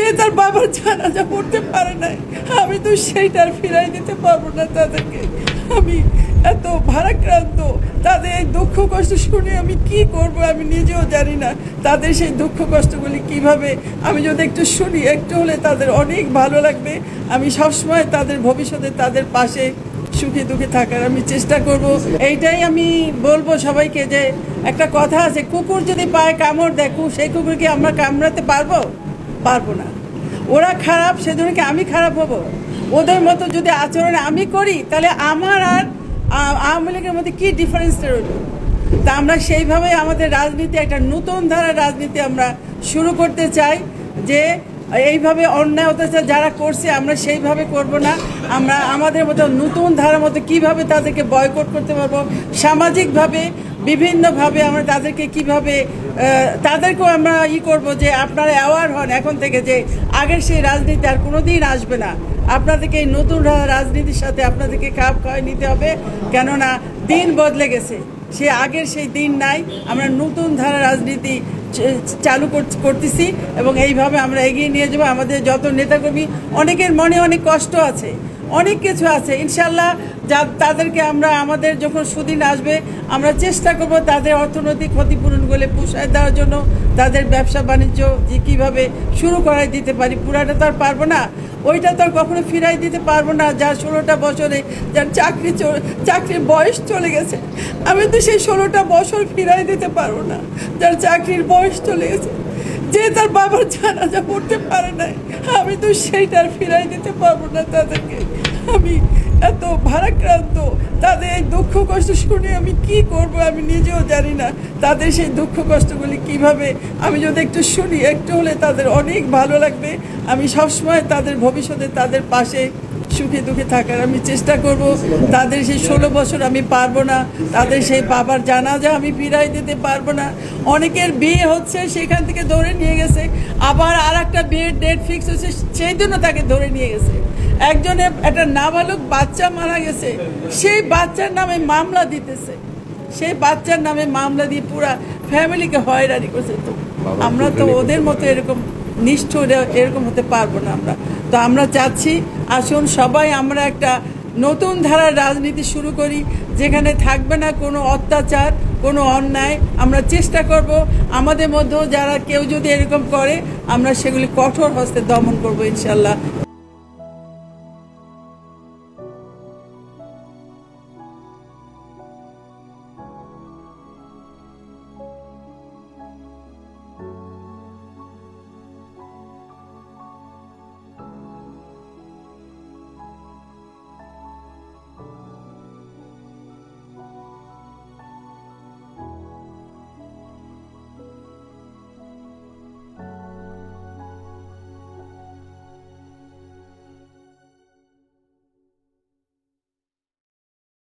যে তার বাবার জানাজা পড়তে পারে নাই, আমি তো সেইটার ফিরাই দিতে পারবো না তাদেরকে। আমি এত ভারাক্রান্ত, তাদের এই দুঃখ কষ্ট শুনে আমি কি করব আমি নিজেও জানি না। তাদের সেই দুঃখ কষ্টগুলি কিভাবে আমি যদি একটু শুনি, একটু হলে তাদের অনেক ভালো লাগবে। আমি সবসময় তাদের ভবিষ্যতে তাদের পাশে সুখে দুঃখে থাকার আমি চেষ্টা করব। এইটাই আমি বলবো সবাইকে যে একটা কথা আছে, কুকুর যদি পায়ে কামড় দেখো সেই কুকুরকে আমরা কামড়াতে পারবো না। ওরা খারাপ, সেজন্য কি আমি খারাপ হব? ওদের মতো যদি আচরণ আমি করি তাহলে আমার আর আওয়ামী লীগের মধ্যে কি ডিফারেন্সটা রইল? তা আমরা সেইভাবে আমাদের রাজনীতি, একটা নতুন ধারার রাজনীতি আমরা শুরু করতে চাই। যে এইভাবে অন্যায় অত্যাচার যারা করছে আমরা সেইভাবে করব না। আমরা আমাদের মতো নতুন ধারার মতো কিভাবে তাদেরকে বয়কট করতে পারবো, সামাজিকভাবে বিভিন্নভাবে আমরা তাদেরকে কিভাবে তাদেরকেও আমরা করব যে আপনারা অ্যাওয়ার হন এখন থেকে যে আগের সেই রাজনীতি আর কোনোদিন আসবে না। আপনাদেরকে এই নতুন রাজনীতির সাথে আপনাদেরকে খাপ খাওয়াই নিতে হবে, কেননা দিন বদলে গেছে, সে আগের সেই দিন নাই। আমরা নতুন ধারা রাজনীতি চালু করতেছি এবং এইভাবে আমরা এগিয়ে নিয়ে যাবো। আমাদের যত নেতাকর্মী, অনেকের মনে অনেক কষ্ট আছে, অনেক কিছু আছে, ইনশাল্লাহ তাদেরকে আমরা আমাদের যখন সুদিন আসবে আমরা চেষ্টা করব তাদের অর্থনৈতিক ক্ষতিপূরণগুলো পুষায় দেওয়ার জন্য, তাদের ব্যবসা বাণিজ্য যে কীভাবে শুরু করাই দিতে পারি। পুরাটা তো আর পারবো না, ওইটা তো আর কখনো ফিরাই দিতে পারবো না। যার 16টা বছরে যার চাকরির বয়স চলে গেছে, আমি তো সেই 16টা বছর ফিরাই দিতে পারবো না। যার চাকরির বয়স চলে গেছে, যে তার বাবার জানাজা পড়তে পারে নাই, আমি তো সেইটার ফিরাই দিতে পারবো না তাদেরকে। আমি এত ভারাক্রান্ত, তাদের এই দুঃখ কষ্ট শুনে আমি কি করব আমি নিজেও জানি না। তাদের সেই দুঃখ কষ্টগুলি কিভাবে আমি যদি একটু শুনি, একটু হলে তাদের অনেক ভালো লাগবে। আমি সবসময় তাদের ভবিষ্যতে তাদের পাশে সুখে দুঃখে থাকার আমি চেষ্টা করব। তাদের সেই 16 বছর আমি পারবো না, তাদের সেই বাবার জানাজা আমি ফিরাই দিতে পারবো না। অনেকের বিয়ে হচ্ছে, সেখান থেকে ধরে নিয়ে গেছে, আবার আর একটা বিয়ের ডেট ফিক্স হচ্ছে, সেই জন্য তাকে ধরে নিয়ে গেছে। একজনের একটা নাবালক বাচ্চা মারা গেছে, সেই বাচ্চার নামে মামলা দিতেছে, সেই বাচ্চার নামে মামলা দিয়ে পুরা ফ্যামিলিকে হয়রানি করছে। তো আমরা তো ওদের মতো এরকম নিষ্ঠুর এরকম হতে পারবো না আমরা। তো আমরা চাচ্ছি আসুন সবাই আমরা একটা নতুন ধারার রাজনীতি শুরু করি, যেখানে থাকবে না কোনো অত্যাচার, কোনো অন্যায়। আমরা চেষ্টা করব আমাদের মধ্যেও যারা কেউ যদি এরকম করে আমরা সেগুলি কঠোর হস্তে দমন করবো ইনশাল্লাহ।